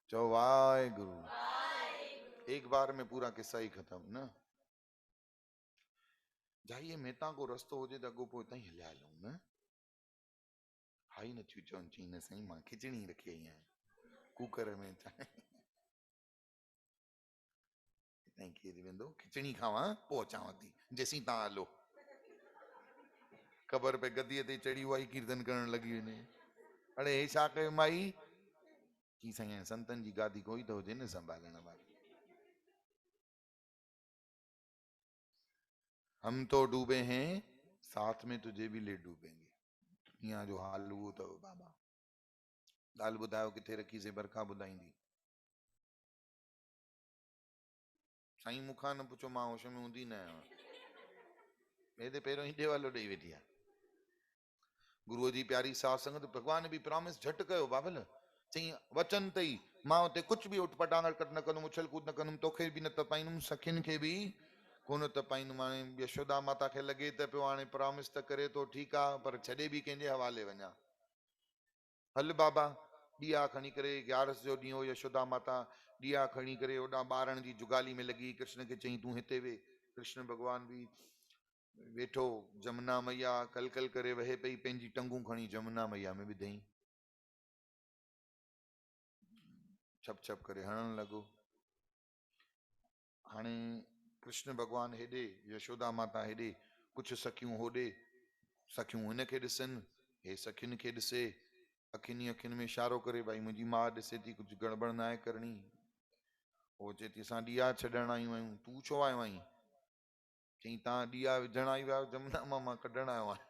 चओ वाहेगुरु। एक बार में पूरा किस्सा ही खत्म न। जाइए मेहता को रस्तो हुजे त अॻो पोइ हितां ई हलिया हलूं न। हाई न थियूं चवनि। चई न साईं मां खिचड़ी रखी आई आहियां कूकर में। हितां केरु वेंदो, खिचड़ी खावां पोइ अचांव थी, जेसीं तव्हां हलो। ख़बर पए गदीअ ते चढ़ी उहा ई कीर्तन करण लॻी वञे। अड़े हे छा कयो माई? की साईं संतनि जी गादी कोई त हुजे न संभालण वारी। हम तो डूबे हैं साथ में तुझे भी ले डूबेंगे। दुनिया जो हाल उहो अथव बाबा। ॻाल्हि ॿुधायो किथे रखीसीं, बरखा ॿुधाईंदी। साईं मूंखां न पुछो, मां होश में हूंदी न आहियां। हेॾे पहिरियों ई ॾेवालो ॾेई वेठी आहे। गुरुअ जी प्यारी साध संगत, भॻवान बि प्रॉमिस झटि कयो बाबल। चई वचन अथई मां हुते कुझु बि उटपटांग हरकत न कंदुमि, उछल कूद न कंदुमि, तोखे बि न तपाईंदुमि, सखियुनि खे बि कोन तपाईंदुमि। हाणे यशोदा माता खे लॻे त पियो हाणे प्रॉमिस त करे थो, ठीकु आहे, पर छॾे बि कंहिंजे हवाले वञा। हल बाबा, ॾिया खणी करे, ग्यारस जो ॾींहुं हो, यशोदा माता ॾिया खणी करे होॾां ॿारनि जी जुगाली में लॻी। कृष्ण खे चई तूं हिते वे। कृष्ण भॻवान बि वेठो, जमुना मैया कल कल करे वहे पई, पंहिंजी टंगूं खणी जमुना मैया में विधई, छप छप करे हणण लॻो। हाणे कृष्ण भॻवान हेॾे, यशोदा माता हेॾे, कुझु सखियूं होॾे, सखियूं हिन खे ॾिसनि, हे सखियुनि खे ॾिसे। अखियुनि में इशारो करे भाई मुंहिंजी माउ ॾिसे थी कुझु गड़बड़ न आहे करणी। वो चए थी असां ॾीआ छॾण आयूं आहियूं। तूं छो आयो आहीं? चई तव्हां ॾीआ विझण आई विया जमुना मां कढण आयो आहियां।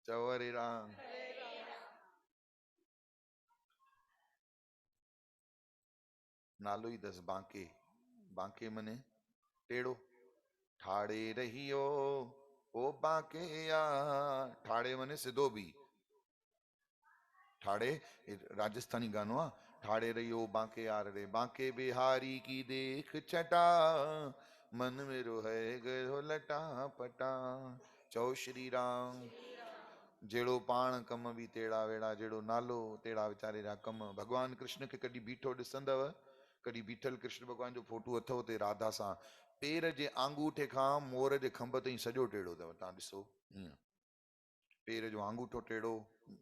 चओ हरे राम। नालो ई अथसि बांके। बांके मने टेढ़ो। ठाड़े रहियो ओ बांके या। ठाड़े मने सिधो भी। ठाड़े राजस्थानी गानो आहे। ठाड़े रहियो बांके यार रे, बांके बिहारी की देख छटा, मन में रोहे गयो लटा पटा। चओ श्री राम। जेड़ो पाण कम भी तेड़ा वेड़ा, जेड़ो नालो तेड़ा वीचारे जा कम। भगवान कृष्ण के कॾहिं बीठो ॾिसंदव, कॾहिं बीठल कृष्ण भगवान जो फोटो अथव ते राधा सां, पेर जे आंगूठे खां मोर जे खंभ ताईं सॼो टेढ़ो अथव। तव्हां ॾिसो हीअं, पेर जो आंगूठो टेढ़ो,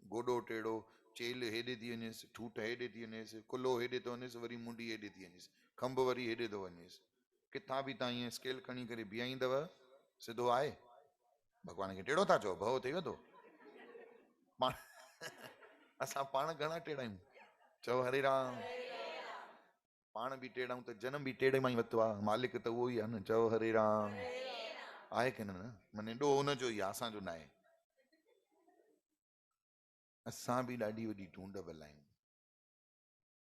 गोॾो टेढ़ो, चेल हेॾे थी वञेसि, ठूठ हेॾे थी वञेसि, कुल्लो हेॾे थो वञेसि, वरी मुंडी हेॾे थी वञेसि, खंभ वरी हेॾे थो वञेसि। किथां बि तव्हां ईअं स्केल खणी करे बीहाईंदव, सिधो आहे। भगवान खे टेढ़ो था चओ, भउ थिए थो पाण। असां पाण घणा टेढ़ा आहियूं। चओ हरे राम। पाण बि टेढ़ा आहियूं त जनम बि टेढ़े मां ई वरितो आहे, मालिक त उहो ई आहे न। चओ हरे राम। आहे की न? मने ॾोह हुनजो ई आहे, असांजो न आहे। असां बि ॾाढी वॾी ढूंढ बलायूं।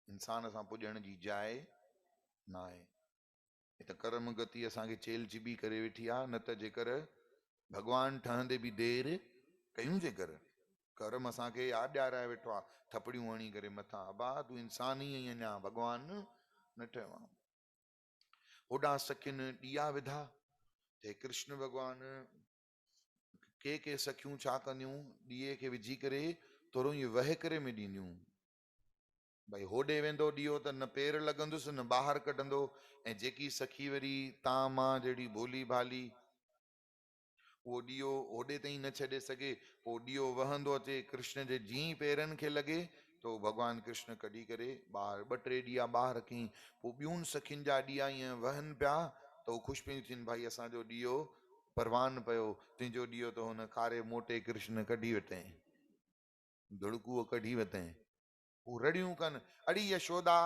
इंसान सां पुॼण जी जाइ न आहे। हे त कर्म गति असांखे चेल चिबी करे वेठी आहे। न त जेकर भगवान ठहंदे बि देरि कयूं, जेकर कर्म असांखे यादि ॾियाराए वेठो आहे, थपड़ियूं हणी करे मथां, अबा तूं इंसान ई आहीं, अञा भगवान न ठहियो आहे। होॾां सखियुनि ॾीआ विधा ते कृष्ण भगवान के सखियूं छा कंदियूं, ॾीए खे विझी करे थोरो ईअं वहे करे में ॾींदियूं। भाई होॾे वेंदो ॾीओ त न पेर लॻंदुसि न ॿाहिरि कढंदो। ऐं जेकी सखी वरी तां मां जहिड़ी भोली भाली, उहो ॾीओ होॾे ताईं न छॾे सघे, पोइ ॾीओ वहंदो अचे कृष्ण जे जीअं पेरनि खे लॻे तो भगवान कृष्ण कढी करे ॿाहिरि ॿ टे ॾीआ ॿाहिरि रखी। पोइ ॿियुनि सखियुनि जा ॾीआ ईअं वहनि पिया त उहो ख़ुशि पियूं थियनि, भाई असांजो ॾीओ परवान पियो, तुंहिंजो ॾीओ त हुन खारे मोटे कृष्ण कढी वरितईं, दुड़कूअ कढी वरितईं। हू रड़ियूं कनि, अड़ी यशोदा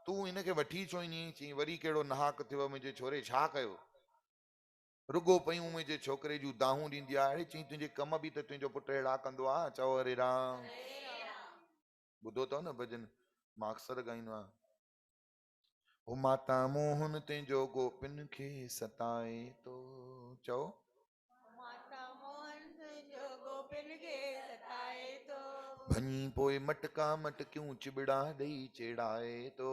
तूं हिनखे वठी छो ईंदी? चई वरी कहिड़ो नहाक थियो मुंहिंजे छोरे, छा कयो? रुगो पयूं मुंहिंजे छोकिरे जूं दाहूं ॾींदी आहे। अड़े चई तुंहिंजे कम बि त तुंहिंजो पुटु अहिड़ा कंदो आहे। चओ हरे राम। ॿुधो अथव न भॼन, मां अक्सर ॻाईंदो आहियां। ओ माता मोहन तुंहिंजो गोपिन खे सताए तो। चओ माता मोहन तुंहिंजो गोपिन खे सताए तो। भञी पोइ मटका मटकियूं चिबड़ा ॾेई चेड़ाए तो।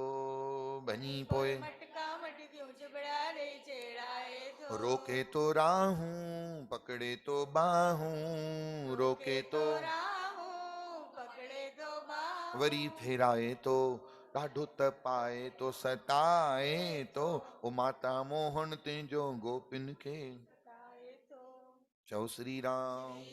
भञी पोइ मटका मटकियूं चिबड़ा ॾेई चेड़ाए तो। रोके तो राहूं पकड़े तो बाहूं, रोके तो राहूं पकड़े तो बाहूं। वरी फेराए तो, ॾाढो तपाए तो सताए तो। ओ माता मोहन तुंहिंजो गोपिन खे सताए तो। चओ श्री राम।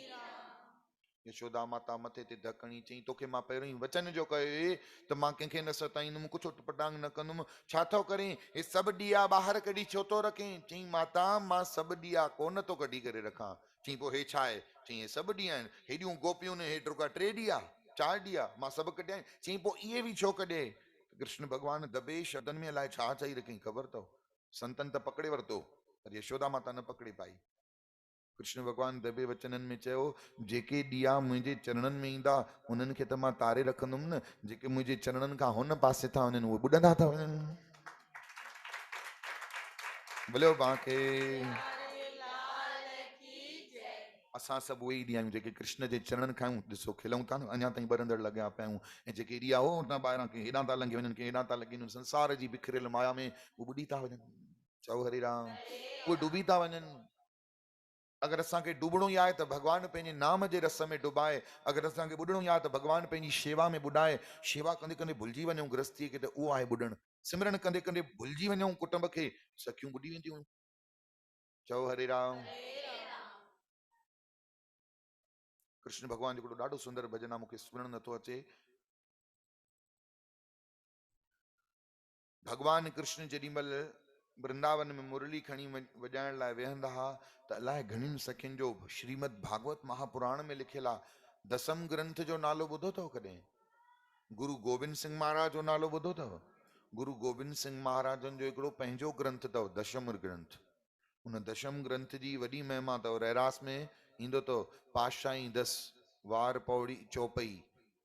यशोदा माता मथे ते धकणी चई तोखे मां पहिरियों ई वचन जो कयो त मां कंहिंखे न सताईंदुमि, कुझु उटपटांग न कंदुमि। छा थो करें? हे सभु ॾीआ ॿाहिरि कढी छो थो रखें? चई माता मां सभु ॾीआ कोन थो कढी करे रखां। चई पोइ हे छा आहे? चई हे सभु ॾीआ आहिनि। हेॾियूं गोपियूं ने हेठि रुका 3 ॾीआ 4 ॾीआ मां सभु कढिया आहिनि। चई पोइ इहे बि छो कढे? कृष्ण भगवान दबे शब्दनि में अलाए छा चई रखी ख़बर अथव? संतन त पकड़े वरितो पर यशोदा माता न पकड़े पाई। कृष्ण भगवान दबे वचननि में चयो जेके ॾीआ मुंहिंजे चरणनि में ईंदा उन्हनि खे त मां तारे रखंदुमि न, जेके मुंहिंजे चरणनि खां हुन पासे था वञनि उहे ॿुॾंदा था वञनि। भलियो बांके असां सभु उहे ई ॾींदा आहियूं जेके कृष्ण जे चरणनि खां ॾिसो खिलूं था न, अञा ताईं बरंदड़ लॻिया पिया आहियूं। ऐं जेके ॾीआ हो हुतां ॿाहिरां के हेॾां था लंघी वञनि, के हेॾां था लॻी वञनि, संसार जी बिखरियल माया में उहे ॿुॾी था वञनि। चओ हरे राम। उहे डुबी था वञनि। अगरि असांखे डुबणो ई आहे त भॻवानु पंहिंजे नाम जे रस में डुबाए। अगरि असांखे ॿुॾणो ई आहे त भॻवानु पंहिंजी शेवा में ॿुॾाए। शेवा कंदे कंदे भुलिजी वञूं गृहस्थीअ खे त उहो आहे ॿुॾणु। सिमरन कंदे कंदे भुलिजी वञूं कुटुंब खे, सखियूं ॿुॾी वेंदियूं। चओ हरे राम। कृष्ण भॻवान जो हिकिड़ो ॾाढो सुंदर भॼन आहे, मूंखे स्मरण नथो अचे। भॻवान कृष्ण जेॾी महिल वृंदावन में मुरली खणी वॼाइण लाइ वेहंदा हुआ त अलाए घणियुनि सखियुनि जो श्रीमद भागवत महापुराण में लिखियलु आहे दसम ग्रंथ जो नालो ॿुधो अथव कॾहिं? गुरु गोबिंद सिंह महाराज जो नालो ॿुधो अथव? गुरु गोबिंद सिंह महाराजन जो हिकिड़ो पंहिंजो ग्रंथ अथव, दशम ग्रंथ। उन दशम ग्रंथ जी वॾी महिमा अथव। रहरास में ईंदो अथव, पातशाही दस वार पौड़ी चौपई,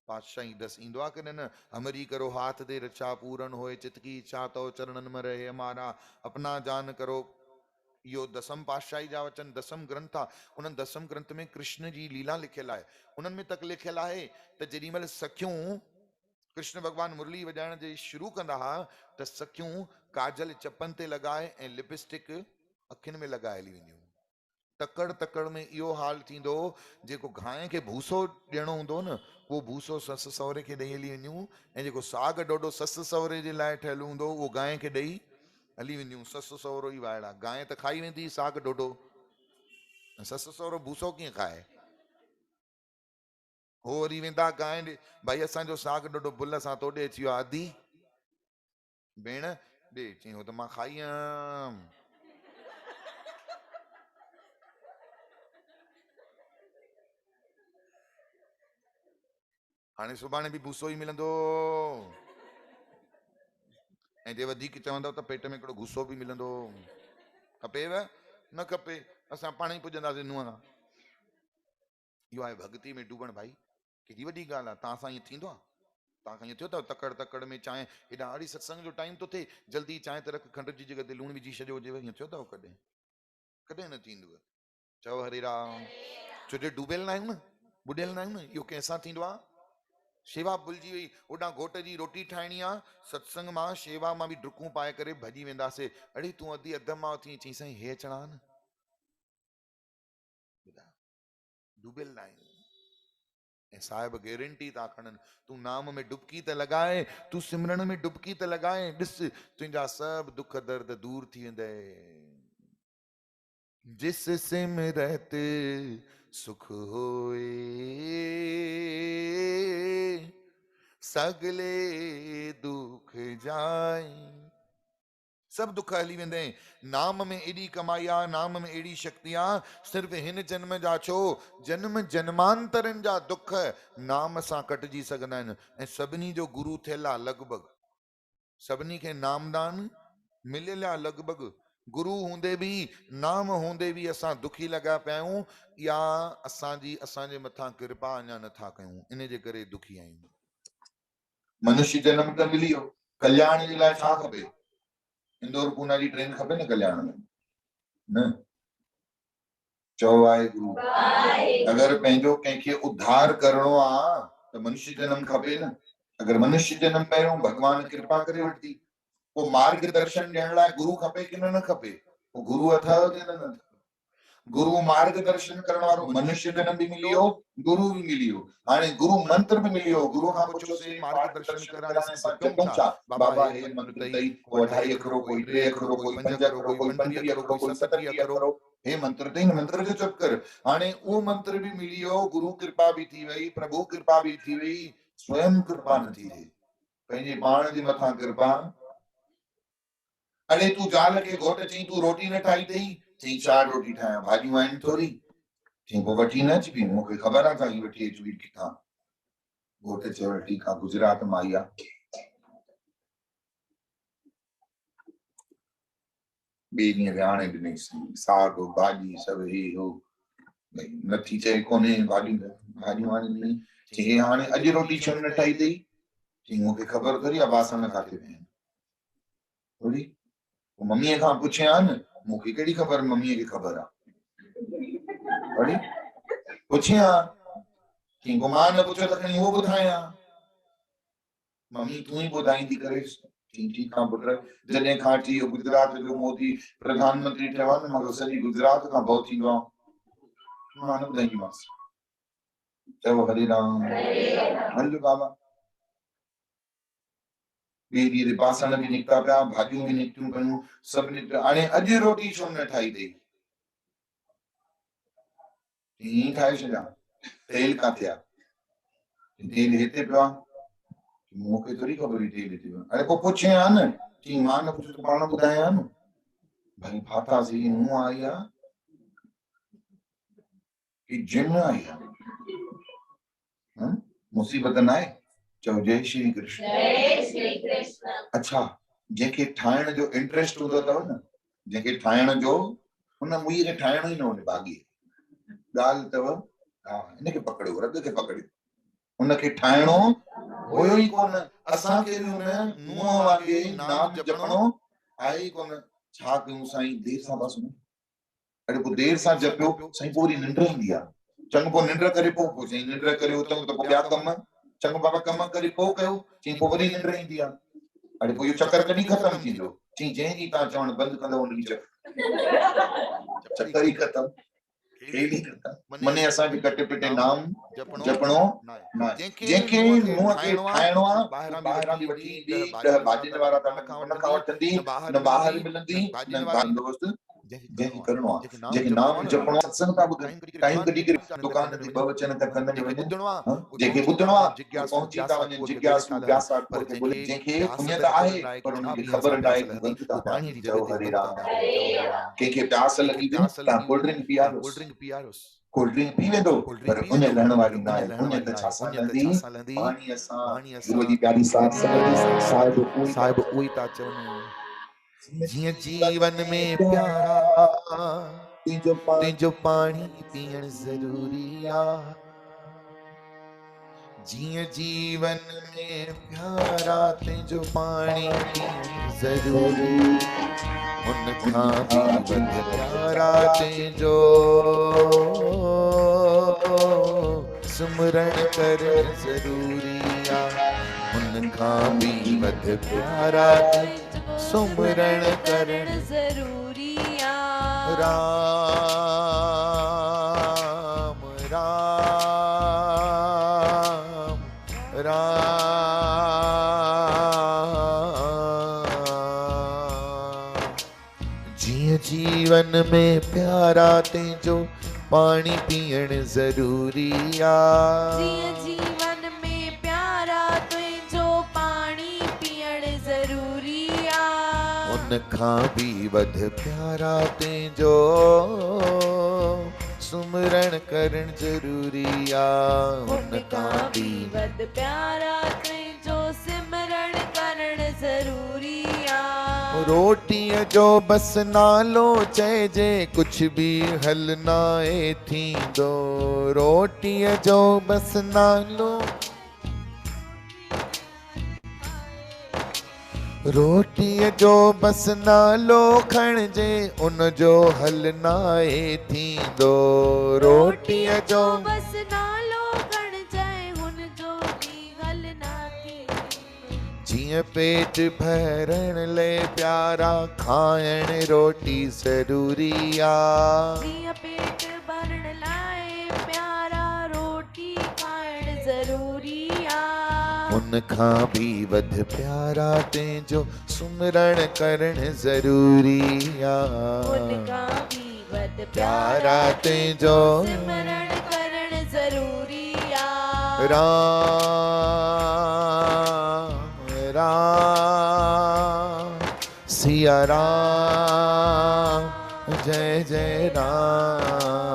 पातशाही दस ईंदो आहे कि न? हमरी करो हाथ दे रचा पूरन होए चित की इच्छा तो चरणन में रहे हमारा, अपना जान करो। इहो दसम पातशाही जा वचन, दसम ग्रंथ आहे। उन्हनि दसम ग्रंथ में कृष्ण जी लीला लिखियल आहे। उन्हनि में तक लिखियल आहे त जेॾी महिल सखियूं कृष्ण भगवान मुरली वॼाइण जे शुरू कंदा हुआ त सखियूं काजल चपनि ते लॻाए ऐं लिपस्टिक अखियुनि में लॻाए हली वेंदियूं। तकड़ तकड़ में इहो हाल थींदो, जेको गांइ खे भूसो ॾियणो हूंदो न, उहो भूसो ससु सहुरे खे ॾेई हली वेंदियूं, ऐं जेको साग ॾोढो ससु सहुरे जे लाइ ठहियलु हूंदो उहो गांइ खे ॾेई हली वेंदियूं। ससु सहुरो ई वाइड़ा, गांइ त खाई वेंदी साग ॾोढो, ससु सहुरो भूसो कीअं खाए? हो वरी वेंदा गांइ ॾे, भाई असांजो साग ॾोढो भुल सां तोॾे अची वियो आहे, आदि भेण ॾे, चई हो त मां खाई आयमि। हाणे सुभाणे बि भूसो ई मिलंदो, ऐं जे वधीक चवंदव त पेट में हिकिड़ो गुस्सो बि मिलंदो। खपेव? न खपे, असां पाण ई पुॼंदासीं नुंहं सां। इहो आहे भक्ति में डूबण। भाई केॾी वॾी ॻाल्हि आहे। तव्हां सां ईअं थींदो आहे? तव्हां खां ईअं थियो अथव तकड़ तकड़ में चांहि, हेॾा हरी सत्संग जो टाइम थो थिए, जल्दी चांहि ते रख, खंड जी जॻह ते लूणु विझी छॾियो हुजेव, ईअं थियो अथव कॾहिं? कॾहिं न थींदव। चओ हरे राम। छो जो डूबियल न आहियूं न, बुॾियल न आहियूं न। इहो कंहिंसां थींदो आहे? शेवा भुलिजी वई, ओॾां घोट जी रोटी ठाहिणी आहे, सत्संग मां शेवा मां बि डुकूं पाए करे भॼी वेंदासीं। अड़े तूं अधु मां थी, चई साईं हे अचणा न। डूबियल न आहियूं। ऐं साहिब गारंटी था खणनि, तूं नाम में डुबकी त लॻाए, तूं सिमरन में डुबकी त लॻाए, ॾिस तुंहिंजा सभु दुख दर्द दूर थी वेंदे। जिस सिमरत सुख होए सगले दुख जाए, सब दुख हली वेंदे। नाम में एडी कमाई आहे, नाम में एडी शक्ति आहे, सिर्फ हिन जन्म जा छो, जन्म जन्मांतरनि जा दुख नाम सां कटजी सघंदा आहिनि। ऐं सभिनी जो गुरु थियल आहे लॻभॻि, सभिनी खे नामदान मिलियल आहे लॻभॻि। गुरु हूंदे बि, नाम हूंदे बि असां दुखी लॻा पिया आहियूं, या असांजे मथां कृपा अञा नथा कयूं, इन जे करे दुखी आहियूं। मनुष्य जन्म त मिली वियो, कल्याण जे लाइ छा खपे? इंदौर पूना जी ट्रेन खपे न कल्याण में? न। चओ वाहेगुरु। अगर पंहिंजो कंहिंखे उद्धार करणो आहे त मनुष्य जन्म खपे न। अगर मनुष्य जन्म पहिरियों भगवान कृपा करे वठती, पोइ मार्गदर्शन ॾियण लाइ गुरु खपे कि न खपे? गुरु अथव कि न? गुरु मार्गदर्शन करण वारो मनुष्य जन्म भी मिली वियो, गुरु भी मिली वियो। हाणे गुरु मंत्र भी मिली वियो। गुरु खां पुछोसीं मार्गदर्शन कराने सां जपूं छा? बाबा हे मंत्र अथई, को 2.5 अखरो, कोई 3 अखरो, कोई 5 अखरो, कोई 35 अखरो, कोई 37 अखरो। हे मंत्र अथई न, मंत्र जो जप कर। हाणे उहो मंत्र भी मिली वियो, गुरु कृपा भी थी वई, प्रभु कृपा भी थी वई, स्वयं कृपा नथी थिए, पंहिंजे पाण जे मथां कृपा। अड़े तूं ज़ाल खे घोट चई तूं रोटी न ठाही अथई, चई 4 रोटी ठाहियां, भाॼियूं आहिनि थोरी, चई पोइ वठी न अच बि, मूंखे ख़बर आहे काई वठी अच बि किथां। घोट चयो ठीकु आहे, गुजरात मां आई आहे। ॿिए ॾींहं विहाणे ॾिनई साग भाॼी सभु हे हो, नथी चए कोन्हे भाॼियूं आणे ॾिनई। चई हाणे अॼु रोटी छो न ठाही अथई? चई मूंखे ख़बर थोरी आहे बासण किथे पिया आहिनि। थोरी मम्मीअ खां पुछिया न, मूंखे कहिड़ी ख़बर, मम्मीअ खे ख़बर आहे। अड़े पुछिया, चई पोइ मां न पुछियो त खणी उहो ॿुधायां, मम्मी तूं ई ॿुधाईंदी करेसि। चई ठीकु आहे पुट, जॾहिं खां वठी इहो गुजरात जो मोदी प्रधानमंत्री ठहियो आहे न, मूंखे सॼी गुजरात खां भउ थींदो आहे, मां न ॿुधाईंदीमांसि। चओ हरे राम। हल बाबा। ॿिए ॾींहं ते बासण बि निकिता पिया, भाॼियूं बि निकितियूं पियूं, सभु निकितो। हाणे अॼु रोटी छो न ठाही अथई? ईअं ठाहे छॾियां, तेल किथे आहे? तेल हिते पियो आहे, मूंखे थोरी ख़बर हुई तेल हिते पियो। अरे पोइ पुछिया न, चई मां न पुछियो त पाण ॿुधायां न। भाई फाथासीं, नूंहं आई आहे कि जिन आई आहे? मुसीबत न आहे चओ जय श्री कृष्ण। जय श्री कृष्ण। अच्छा जंहिंखे ठाहिण जो इंट्रेस्ट हूंदो अथव न, जंहिंखे ठाहिण जो, हुन मुईअ खे ठाहिणो ई न वञे भाॻी ॻाल्हि अथव। हा हिनखे पकड़ियो, रग खे पकड़ियो, हुनखे ठाहिणो हुयो ई कोन। असांखे बि हुन नुंहं वांगुरु नाम जपणो आहे ई कोन। छा कयूं साईं, देर सां था सुम्हूं। अरे पोइ देर सां जपियो साईं, पोइ वरी निंड ईंदी आहे। चङो पोइ निंड करे पोइ साईं निंड करे उथूं त पोइ ॿिया कम, चङो बाबा कम करे पोइ कयो, चई पोइ वरी निंड ईंदी आहे। अरे पोइ इहो चक्कर कॾहिं ख़तमु थींदो? चई जंहिं ॾींहुं तव्हां चवण बंदि कंदव उन ॾींहुं चक्कर ई ख़तमु, खेल ई ख़तमु। मने असांखे कटे पिटे नाम जपणो न आहे। जंहिंखे नुंहं खे ठाहिणो आहे, ॿाहिरां बि वठी ईंदी, 10 भाॼियुनि वारा उन खां वठंदी, न ॿाहिरि मिलंदी न बंदोबस्तु जंहिंखे करिणो आहे। जंहिंखे नाम जपणो आहे, सत्संग था ॿुधनि, टाइम कढी करे दुकान ते 2 वचन था कनि वञनि। जंहिंखे ॿुधणो आहे पहुची था वञनि, जिज्ञासु प्यासा खे ॿोले। जंहिंखे उञत आहे पर उनखे ख़बर न आहे कि गंद था पिया चओ हरे राम। कंहिंखे प्यास लॻी वई, तव्हां कोल्ड ड्रिंक पीआरोसि, कोल्ड ड्रिंक पी वेंदो पर उञ लहण वारी न आहे। उञ त छा सां लहंदी, पाणीअ सां। गुरूअ जी प्यारी साथ संगत साहिब उही था चवनि, जीअं जीवन में प्यारा तुंहिंजो पाणी पीअण ज़रूरी आहे। जियां जीवन में प्यारा तुंहिंजो पाणी पीअण ज़रूरी, उन खां बि वध प्यारा तुंहिंजो सुमरण करण ज़रूरी आहे। उन खां बि वध प्यारा सुमरण करण ज़रूरी आहे। राम राम राम। जियां जीवन में प्यारा तुंहिंजो पाणी पीअण ज़रूरी आहे। जियां जीवन में प्यारा तुंहिंजो पाणी पीअण ज़रूरी आहे। उन खां बि वध प्यारा तुंहिंजो सुमरण करण ज़रूरी आहे। उन खां बि वध प्यारा तुंहिंजो सिमरण करण ज़रूरी आहे। रोटीअ जो बसि नालो चइजे, कुझु बि हल नाहे थींदो। रोटीअ जो बसि नालो, रोटीअ जो बसि नालो खणिजे, उन जो हल नाहे थींदो। रोटीअ जो बसि नालो खणिजे, हुन जो बि हल न थींदो। जियां पेट भरण लाइ प्यारा खाइण रोटी ज़रूरी आहे। जियां पेट भरण लाइ प्यारा रोटी खाइण ज़रूरी आहे। उन खां बि वध प्यारा तुंहिंजो सुमरण करण ज़रूरी आहे। उन खां बि वध प्यारा तुंहिंजो सिमरण करण ज़रूरी आहे। राम राम सिया राम, जय जय राम।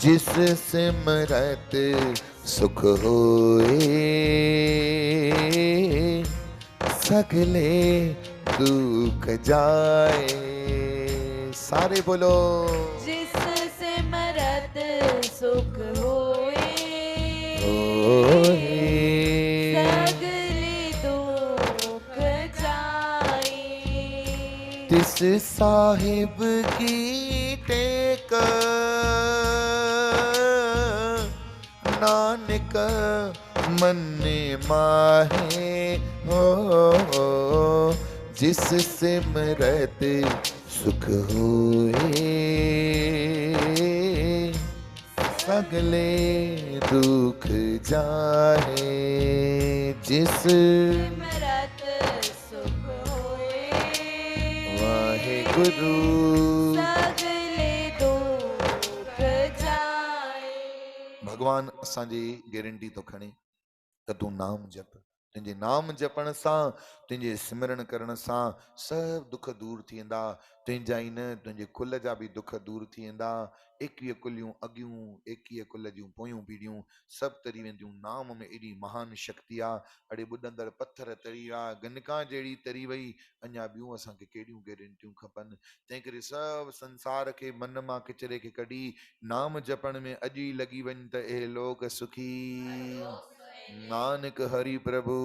जिस सिमरत सुख होए, सगले दुख जाए। सारे बोलो, जिस सिमरत सुख होए, सगले दुख जाए। तिस साहिब की टेक नानक मन्ने माहे हो। जिस सिमरत सुख होए, सगले दुख जाहे। जिस सिमरत सुख होए, वाहेगुरु सगले दुख जाए। भगवान असांजी गारंटी तो खणे त तू नाम जप। तुंहिंजे नाम जपण सां, तुंहिंजे सिमरन करण सां सभु दुख दूर थी वेंदा। तुंहिंजा ई न, तुंहिंजे कुल जा बि दुख दूर थी वेंदा। 21 कुलियूं अॻियूं, 21 कुल जूं पोयूं पीढ़ियूं सभु तरी वेंदियूं। नाम में एॾी महान शक्ति आहे। अड़े ॿुॾंदड़ पथर तरी विया, गनका जहिड़ी तरी वई, अञा ॿियूं असांखे कहिड़ियूं गारंटियूं खपनि। तंहिं करे सभु संसार खे मन मां किचिरे खे कढी नाम जपण में अॼु ई लॻी वञ त ए लोक सुखी। नानक हरि प्रभु।